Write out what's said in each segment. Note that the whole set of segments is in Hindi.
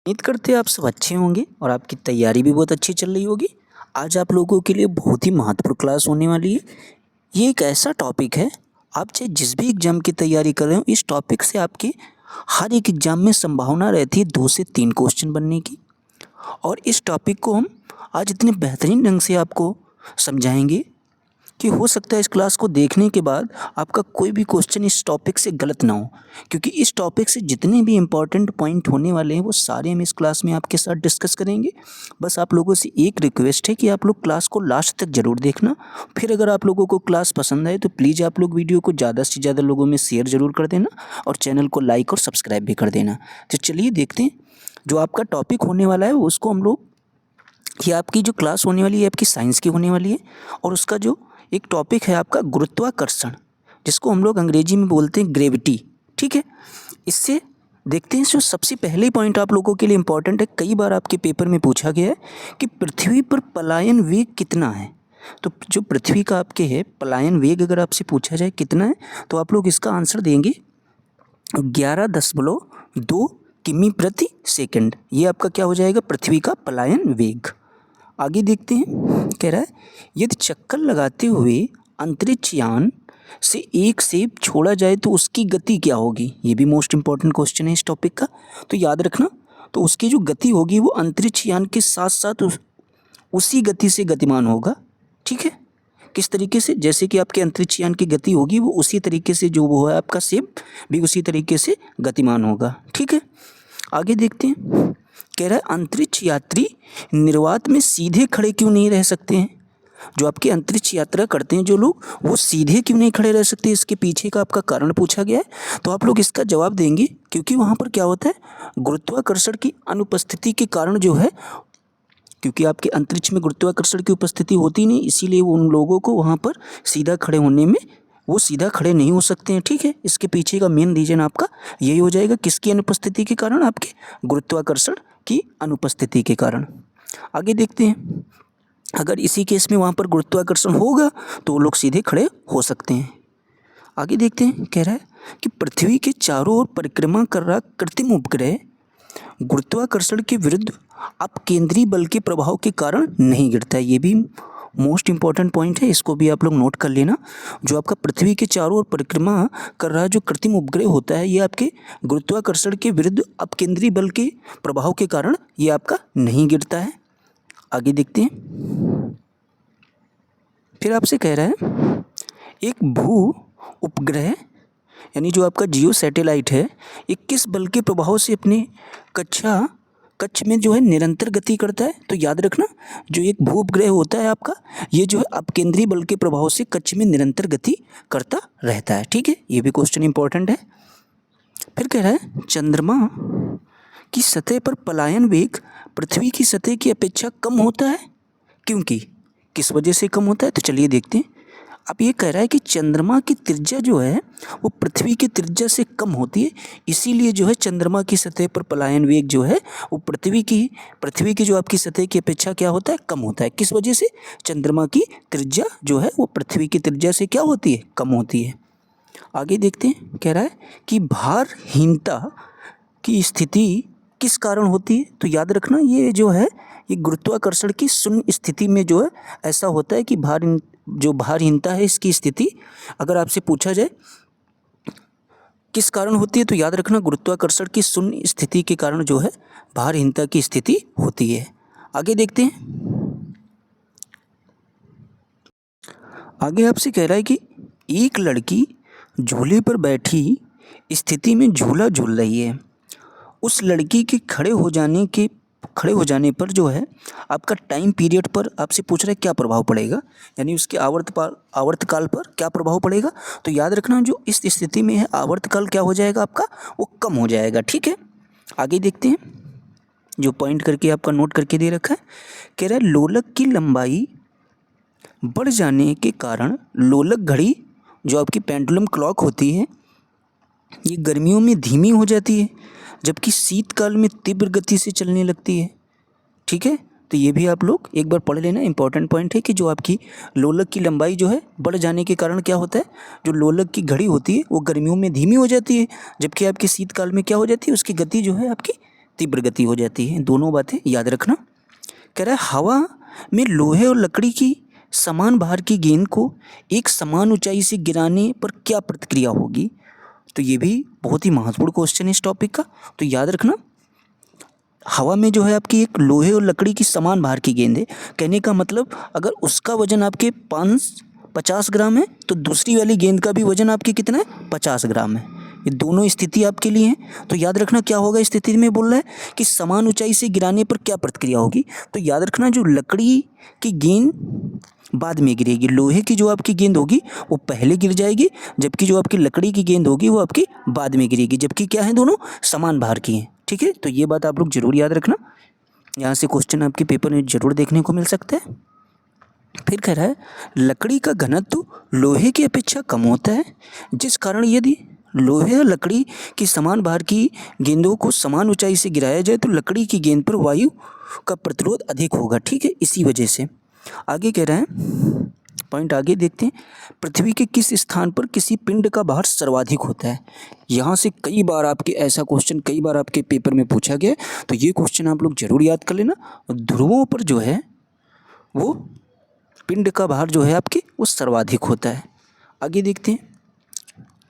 उम्मीद करते हैं आप सब अच्छे होंगे और आपकी तैयारी भी बहुत अच्छी चल रही होगी। आज आप लोगों के लिए बहुत ही महत्वपूर्ण क्लास होने वाली है। ये एक ऐसा टॉपिक है, आप चाहे जिस भी एग्ज़ाम की तैयारी कर रहे हो, इस टॉपिक से आपके हर एक एग्ज़ाम में संभावना रहती है 2 से 3 क्वेश्चन बनने की। और इस टॉपिक को हम आज इतने बेहतरीन ढंग से आपको समझाएंगे कि हो सकता है इस क्लास को देखने के बाद आपका कोई भी क्वेश्चन इस टॉपिक से गलत ना हो, क्योंकि इस टॉपिक से जितने भी इम्पोर्टेंट पॉइंट होने वाले हैं वो सारे हम इस क्लास में आपके साथ डिस्कस करेंगे। बस आप लोगों से एक रिक्वेस्ट है कि आप लोग क्लास को लास्ट तक ज़रूर देखना। फिर अगर आप लोगों को क्लास पसंद आए तो प्लीज़ आप लोग वीडियो को ज़्यादा से ज़्यादा लोगों में शेयर ज़रूर कर देना और चैनल को लाइक और सब्सक्राइब भी कर देना। तो चलिए देखते हैं जो आपका टॉपिक होने वाला है उसको हम लोग, ये आपकी जो क्लास होने वाली है आपकी साइंस की होने वाली है। और उसका जो एक टॉपिक है आपका गुरुत्वाकर्षण, जिसको हम लोग अंग्रेजी में बोलते हैं ग्रेविटी। ठीक है, इससे देखते हैं जो सबसे पहले पॉइंट आप लोगों के लिए इम्पोर्टेंट है, कई बार आपके पेपर में पूछा गया है कि पृथ्वी पर पलायन वेग कितना है। तो जो पृथ्वी का आपके है पलायन वेग अगर आपसे पूछा जाए कितना है, तो आप लोग इसका आंसर देंगे 11.2 किमी प्रति सेकंड। ये आपका क्या हो जाएगा, पृथ्वी का पलायन वेग। आगे देखते हैं, कह रहा है यदि चक्कर लगाते हुए अंतरिक्ष यान से एक सेब छोड़ा जाए तो उसकी गति क्या होगी। ये भी मोस्ट इंपॉर्टेंट क्वेश्चन है इस टॉपिक का, तो याद रखना। तो उसकी जो गति होगी वो अंतरिक्ष यान के साथ साथ उसी गति से गतिमान होगा। ठीक है, किस तरीके से, जैसे कि आपके अंतरिक्ष यान की गति होगी वो उसी तरीके से जो वो है आपका सेब भी उसी तरीके से गतिमान होगा। ठीक है, आगे देखते हैं, कह रहा है अंतरिक्ष यात्री निर्वात में सीधे खड़े क्यों नहीं रह सकते हैं। जो आपकी अंतरिक्ष यात्रा करते हैं जो लोग, वो सीधे क्यों नहीं खड़े रह सकते, इसके पीछे का आपका कारण पूछा गया है। तो आप लोग इसका जवाब देंगे क्योंकि वहाँ पर क्या होता है, गुरुत्वाकर्षण की अनुपस्थिति के कारण जो है, क्योंकि आपके अंतरिक्ष में गुरुत्वाकर्षण की उपस्थिति होती नहीं, इसीलिए उन लोगों को वहाँ पर सीधा खड़े होने में वो सीधा खड़े नहीं हो सकते हैं। ठीक है, इसके पीछे का मेन रीजन आपका यही हो जाएगा, किसकी अनुपस्थिति के कारण, आपके गुरुत्वाकर्षण की अनुपस्थिति के कारण। आगे देखते हैं, अगर इसी केस में वहाँ पर गुरुत्वाकर्षण होगा तो वो लोग सीधे खड़े हो सकते हैं। आगे देखते हैं, कह रहा है कि पृथ्वी के चारों ओर परिक्रमा कर रहा कृत्रिम उपग्रह गुरुत्वाकर्षण के विरुद्ध अपकेंद्री बल के प्रभाव के कारण नहीं गिरता है। ये भी मोस्ट इंपॉर्टेंट पॉइंट है, इसको भी आप लोग नोट कर लेना। जो आपका पृथ्वी के चारों ओर परिक्रमा कर रहा जो कृत्रिम उपग्रह होता है, ये आपके गुरुत्वाकर्षण के विरुद्ध अपकेंद्री बल के प्रभाव के कारण ये आपका नहीं गिरता है। आगे देखते हैं, फिर आपसे कह रहा है एक भू उपग्रह यानी जो आपका जियो सैटेलाइट है, ये किस बल के प्रभाव से अपने कक्ष में जो है निरंतर गति करता है। तो याद रखना, जो एक भू उपग्रह होता है आपका, ये जो है अपकेंद्री बल के प्रभाव से कक्ष में निरंतर गति करता रहता है। ठीक है, ये भी क्वेश्चन इंपॉर्टेंट है। फिर कह रहा है चंद्रमा की सतह पर पलायन वेग पृथ्वी की सतह की अपेक्षा कम होता है, क्योंकि किस वजह से कम होता है। तो चलिए देखते हैं। अब ये कह रहा है कि चंद्रमा की त्रिज्या जो है वो पृथ्वी की त्रिज्या से कम होती है, इसीलिए जो है चंद्रमा की सतह पर पलायन वेग जो है वो पृथ्वी की जो आपकी सतह की अपेक्षा क्या होता है, कम होता है। किस वजह से, चंद्रमा की त्रिज्या जो है वो पृथ्वी की त्रिज्या से क्या होती है, कम होती है। आगे देखते हैं, कह रहा है कि भारहीनता की स्थिति किस कारण होती है। तो याद रखना, ये जो है ये गुरुत्वाकर्षण की शून्य स्थिति में जो है ऐसा होता है कि भारहीनता है इसकी स्थिति अगर आपसे पूछा जाए किस कारण होती है, तो याद रखना गुरुत्वाकर्षण की शून्य स्थिति के कारण जो है भारहीनता की स्थिति होती है। आगे देखते हैं, आगे आपसे कह रहा है कि एक लड़की झूले पर बैठी स्थिति में झूला झूल रही है, उस लड़की के खड़े हो जाने पर जो है आपका टाइम पीरियड पर आपसे पूछ रहा है क्या प्रभाव पड़ेगा, यानी उसके आवर्तकाल पर क्या प्रभाव पड़ेगा। तो याद रखना, जो इस स्थिति में है आवर्तकाल क्या हो जाएगा आपका, वो कम हो जाएगा। ठीक है, आगे देखते हैं, जो पॉइंट करके आपका नोट करके दे रखा है, कह रहा है लोलक की लंबाई बढ़ जाने के कारण लोलक घड़ी जो आपकी पेंडुलम क्लॉक होती है ये गर्मियों में धीमी हो जाती है, जबकि शीतकाल में तीव्र गति से चलने लगती है। ठीक है, तो ये भी आप लोग एक बार पढ़ लेना, इंपॉर्टेंट पॉइंट है कि जो आपकी लोलक की लंबाई जो है बढ़ जाने के कारण क्या होता है, जो लोलक की घड़ी होती है वो गर्मियों में धीमी हो जाती है, जबकि आपकी शीतकाल में क्या हो जाती है, उसकी गति जो है आपकी तीव्र गति हो जाती है। दोनों बातें याद रखना। कह रहा है हवा में लोहे और लकड़ी की समान भार की गेंद को एक समान ऊंचाई से गिराने पर क्या प्रतिक्रिया होगी। तो ये भी बहुत ही महत्वपूर्ण क्वेश्चन है इस टॉपिक का, तो याद रखना। हवा में जो है आपकी एक लोहे और लकड़ी की समान भार की गेंद है, कहने का मतलब अगर उसका वजन आपके 50 ग्राम है तो दूसरी वाली गेंद का भी वजन आपके कितना है 50 ग्राम है। ये दोनों स्थिति आपके लिए हैं, तो याद रखना क्या होगा इस स्थिति में। बोल रहा है कि समान ऊंचाई से गिराने पर क्या प्रतिक्रिया होगी, तो याद रखना जो लकड़ी की गेंद बाद में गिरेगी, लोहे की जो आपकी गेंद होगी वो पहले गिर जाएगी, जबकि जो आपकी लकड़ी की गेंद होगी वो आपकी बाद में गिरेगी, जबकि क्या है दोनों समान भार की हैं। ठीक है, तो ये बात आप लोग जरूर याद रखना, यहाँ से क्वेश्चन आपके पेपर में जरूर देखने को मिल सकता है। फिर कह रहा है लकड़ी का घनत्व लोहे की अपेक्षा कम होता है, जिस कारण यदि लोहे और लकड़ी की समान भार की गेंदों को समान ऊंचाई से गिराया जाए तो लकड़ी की गेंद पर वायु का प्रतिरोध अधिक होगा। ठीक है, इसी वजह से आगे कह रहा है, पॉइंट आगे देखते हैं, पृथ्वी के किस स्थान पर किसी पिंड का भार सर्वाधिक होता है। यहाँ से कई बार आपके ऐसा क्वेश्चन कई बार आपके पेपर में पूछा गया, तो ये क्वेश्चन आप लोग जरूर याद कर लेना। ध्रुवों पर जो है वो पिंड का भार जो है आपके वो सर्वाधिक होता है। आगे देखते हैं,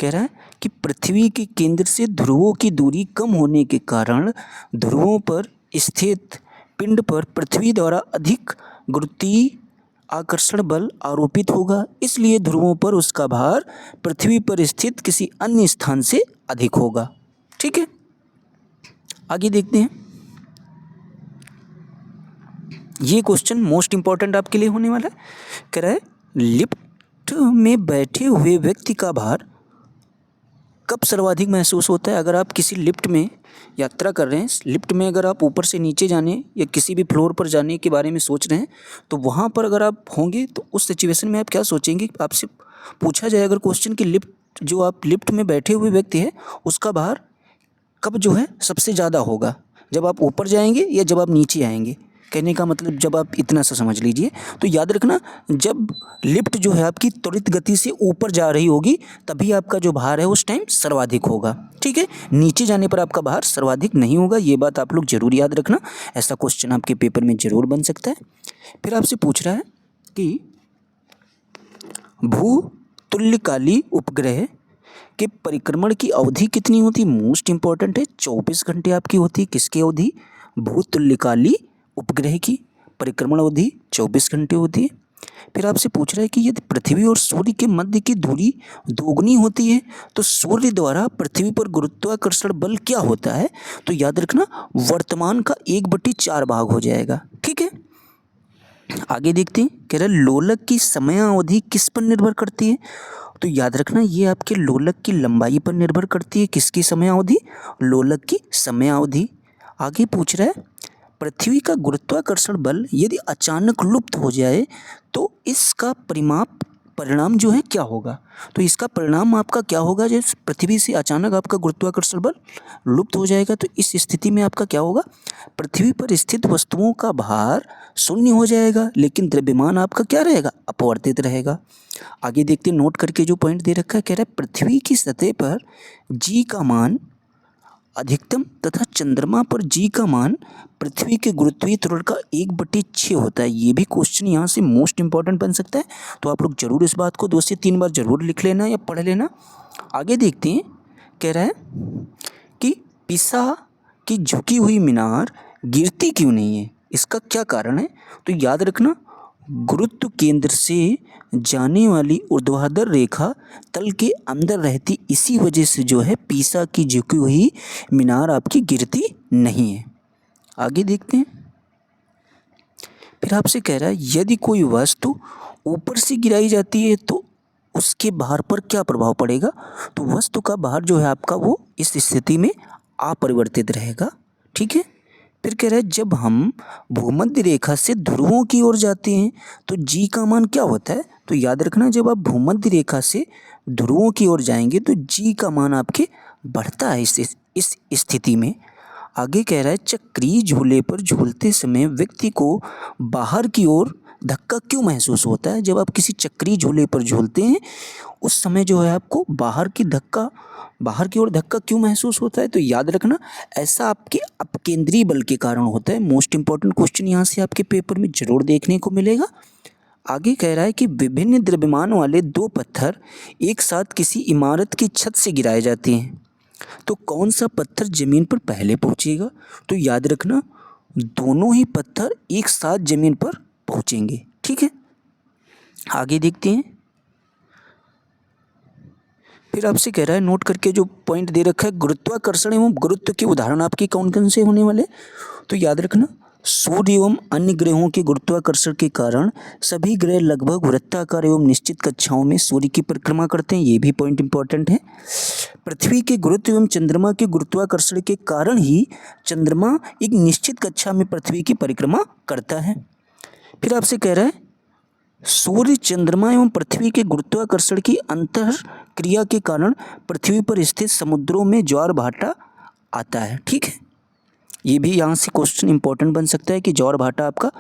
कह रहा है कि पृथ्वी के केंद्र से ध्रुवों की दूरी कम होने के कारण ध्रुवों पर स्थित पिंड पर पृथ्वी द्वारा अधिक गुरुत्वीय आकर्षण बल आरोपित होगा, इसलिए ध्रुवों पर उसका भार पृथ्वी पर स्थित किसी अन्य स्थान से अधिक होगा। ठीक है, आगे देखते हैं, ये क्वेश्चन मोस्ट इंपॉर्टेंट आपके लिए होने वाला है। कह रहा है लिफ्ट में बैठे हुए व्यक्ति का भार कब सर्वाधिक महसूस होता है। अगर आप किसी लिफ्ट में यात्रा कर रहे हैं, लिफ्ट में अगर आप ऊपर से नीचे जाने या किसी भी फ्लोर पर जाने के बारे में सोच रहे हैं, तो वहाँ पर अगर आप होंगे तो उस सिचुएशन में आप क्या सोचेंगे। आपसे पूछा जाए अगर क्वेश्चन कि लिफ्ट जो आप लिफ्ट में बैठे हुए व्यक्ति है उसका भार कब जो है सबसे ज़्यादा होगा, जब आप ऊपर जाएंगे या जब आप नीचे आएंगे। कहने का मतलब जब आप इतना सा समझ लीजिए, तो याद रखना जब लिफ्ट जो है आपकी त्वरित गति से ऊपर जा रही होगी तभी आपका जो भार है उस टाइम सर्वाधिक होगा। ठीक है, नीचे जाने पर आपका भार सर्वाधिक नहीं होगा, ये बात आप लोग जरूर याद रखना, ऐसा क्वेश्चन आपके पेपर में जरूर बन सकता है। फिर आपसे पूछ रहा है कि भूतुल्यकाली उपग्रह के परिक्रमण की अवधि कितनी होती। मोस्ट इंपॉर्टेंट है, 24 घंटे आपकी होती है। किसकी अवधि, भूतुल्यकाली उपग्रह की परिक्रमण अवधि 24 घंटे होती है। फिर आपसे पूछ रहा है कि यदि पृथ्वी और सूर्य के मध्य की दूरी दोगुनी होती है तो सूर्य द्वारा पृथ्वी पर गुरुत्वाकर्षण बल क्या होता है। तो याद रखना वर्तमान का 1/4 भाग हो जाएगा। ठीक है, आगे देखते हैं, कह रहा है लोलक की समयावधि किस पर निर्भर करती है। तो याद रखना ये आपके लोलक की लंबाई पर निर्भर करती है। किसकी समयावधि, लोलक की समयावधि। आगे पूछ रहा है पृथ्वी का गुरुत्वाकर्षण बल यदि अचानक लुप्त हो जाए तो इसका परिणाम जो है क्या होगा। तो इसका परिणाम आपका क्या होगा, जब पृथ्वी से अचानक आपका गुरुत्वाकर्षण बल लुप्त हो जाएगा तो इस स्थिति में आपका क्या होगा, पृथ्वी पर स्थित वस्तुओं का भार शून्य हो जाएगा, लेकिन द्रव्यमान आपका क्या रहेगा, अपवर्तित रहेगा। आगे देखते हैं, नोट करके जो पॉइंट दे रखा है, कह रहा है पृथ्वी की सतह पर जी का मान अधिकतम तथा चंद्रमा पर जी का मान पृथ्वी के गुरुत्वीय त्वरण का 1/6 होता है। ये भी क्वेश्चन यहाँ से मोस्ट इंपॉर्टेंट बन सकता है, तो आप लोग जरूर इस बात को 2 से 3 बार जरूर लिख लेना या पढ़ लेना। आगे देखते हैं, कह रहा है कि पिसा की झुकी हुई मीनार गिरती क्यों नहीं है, इसका क्या कारण है। तो याद रखना गुरुत्व केंद्र से जाने वाली ऊर्ध्वाधर रेखा तल के अंदर रहती, इसी वजह से जो है पीसा की झुकी हुई मीनार आपकी गिरती नहीं है। आगे देखते हैं, फिर आपसे कह रहा है यदि कोई वस्तु ऊपर से गिराई जाती है तो उसके भार पर क्या प्रभाव पड़ेगा। तो वस्तु का भार जो है आपका वो इस स्थिति में अपरिवर्तित रहेगा। ठीक है, फिर कह रहा है जब हम भूमध्य रेखा से ध्रुवों की ओर जाते हैं तो जी का मान क्या होता है। तो याद रखना जब आप भूमध्य रेखा से ध्रुवों की ओर जाएंगे तो जी का मान आपके बढ़ता है इस स्थिति में। आगे कह रहा है चक्रीय झूले पर झूलते समय व्यक्ति को बाहर की ओर धक्का क्यों महसूस होता है? जब आप किसी चक्रीय झूले पर झूलते हैं उस समय जो है आपको बाहर की ओर धक्का क्यों महसूस होता है? तो याद रखना ऐसा आपके अपकेंद्रीय बल के कारण होता है। मोस्ट इंपॉर्टेंट क्वेश्चन यहाँ से आपके पेपर में जरूर देखने को मिलेगा। आगे कह रहा है कि विभिन्न द्रव्यमान वाले दो पत्थर एक साथ किसी इमारत की छत से गिराए जाते हैं, तो कौन सा पत्थर जमीन पर पहले पहुंचेगा? तो याद रखना दोनों ही पत्थर एक साथ जमीन पर पहुंचेंगे। ठीक है, आगे देखते हैं। फिर आपसे कह रहा है नोट करके जो पॉइंट दे रखा है, गुरुत्वाकर्षण एवं गुरुत्व के उदाहरण आपके कौन कौन से होने वाले? तो याद रखना सूर्य एवं अन्य ग्रहों के गुरुत्वाकर्षण के कारण सभी ग्रह लगभग वृत्ताकार एवं निश्चित कक्षाओं में सूर्य की परिक्रमा करते हैं, ये भी पॉइंट इंपॉर्टेंट है। पृथ्वी के गुरुत्व एवं चंद्रमा के गुरुत्वाकर्षण के कारण ही चंद्रमा एक निश्चित कक्षा में पृथ्वी की परिक्रमा करता है। फिर आपसे कह रहा है सूर्य, चंद्रमा एवं पृथ्वी के गुरुत्वाकर्षण की अंतर क्रिया के कारण पृथ्वी पर स्थित समुद्रों में ज्वार भाटा आता है। ठीक है, ये भी यहाँ से क्वेश्चन इंपॉर्टेंट बन सकता है कि ज्वार भाटा आपका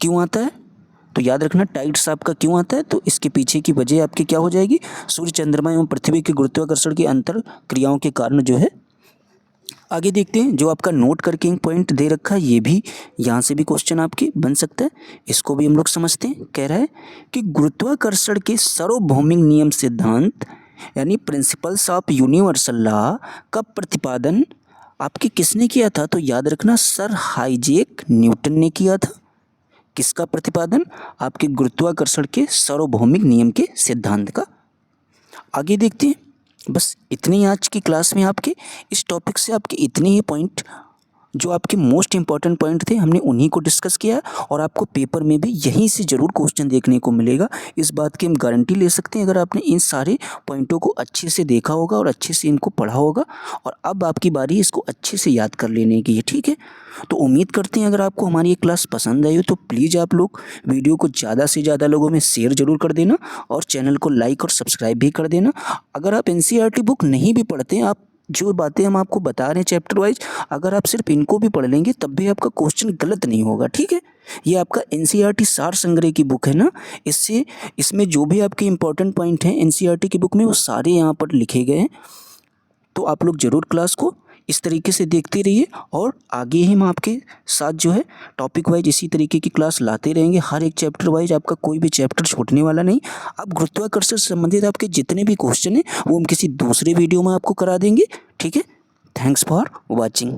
क्यों आता है? तो याद रखना टाइड्स आपका क्यों आता है, तो इसके पीछे की वजह आपकी क्या हो जाएगी? सूर्य, चंद्रमा एवं पृथ्वी के गुरुत्वाकर्षण की अंतर क्रियाओं के कारण जो है। आगे देखते हैं जो आपका नोट करके एक पॉइंट दे रखा है, ये भी यहाँ से भी क्वेश्चन आपके बन सकता है, इसको भी हम लोग समझते हैं। कह रहा है कि गुरुत्वाकर्षण के सार्वभौमिक नियम सिद्धांत यानी प्रिंसिपल्स ऑफ यूनिवर्सल लॉ का प्रतिपादन आपके किसने किया था? तो याद रखना सर आइजैक न्यूटन ने किया था। किसका प्रतिपादन? आपके गुरुत्वाकर्षण के सार्वभौमिक नियम के सिद्धांत का। आगे देखते हैं। बस इतने ही आज की क्लास में आपके इस टॉपिक से आपके इतने ही पॉइंट जो आपके मोस्ट इंपॉर्टेंट पॉइंट थे हमने उन्हीं को डिस्कस किया और आपको पेपर में भी यहीं से ज़रूर क्वेश्चन देखने को मिलेगा। इस बात की हम गारंटी ले सकते हैं अगर आपने इन सारे पॉइंटों को अच्छे से देखा होगा और अच्छे से इनको पढ़ा होगा और अब आपकी बारी इसको अच्छे से याद कर लेने की है। ठीक है, तो उम्मीद करते हैं अगर आपको हमारी ये क्लास पसंद आई हो तो प्लीज़ आप लोग वीडियो को ज़्यादा से ज़्यादा लोगों में शेयर ज़रूर कर देना और चैनल को लाइक और सब्सक्राइब भी कर देना। अगर आप NCERT बुक नहीं भी पढ़ते हैं, आप जो बातें हम आपको बता रहे हैं चैप्टर वाइज, अगर आप सिर्फ इनको भी पढ़ लेंगे तब भी आपका क्वेश्चन गलत नहीं होगा। ठीक है, ये आपका NCERT सार संग्रह की बुक है ना, इसमें जो भी आपके इंपॉर्टेंट पॉइंट हैं NCERT की बुक में वो सारे यहाँ पर लिखे गए हैं। तो आप लोग ज़रूर क्लास को इस तरीके से देखते रहिए और आगे ही हम आपके साथ जो है टॉपिक वाइज इसी तरीके की क्लास लाते रहेंगे। हर एक चैप्टर वाइज आपका कोई भी चैप्टर छूटने वाला नहीं। अब गुरुत्वाकर्षण से संबंधित आपके जितने भी क्वेश्चन हैं वो हम किसी दूसरे वीडियो में आपको करा देंगे। ठीक है, थैंक्स फॉर वॉचिंग।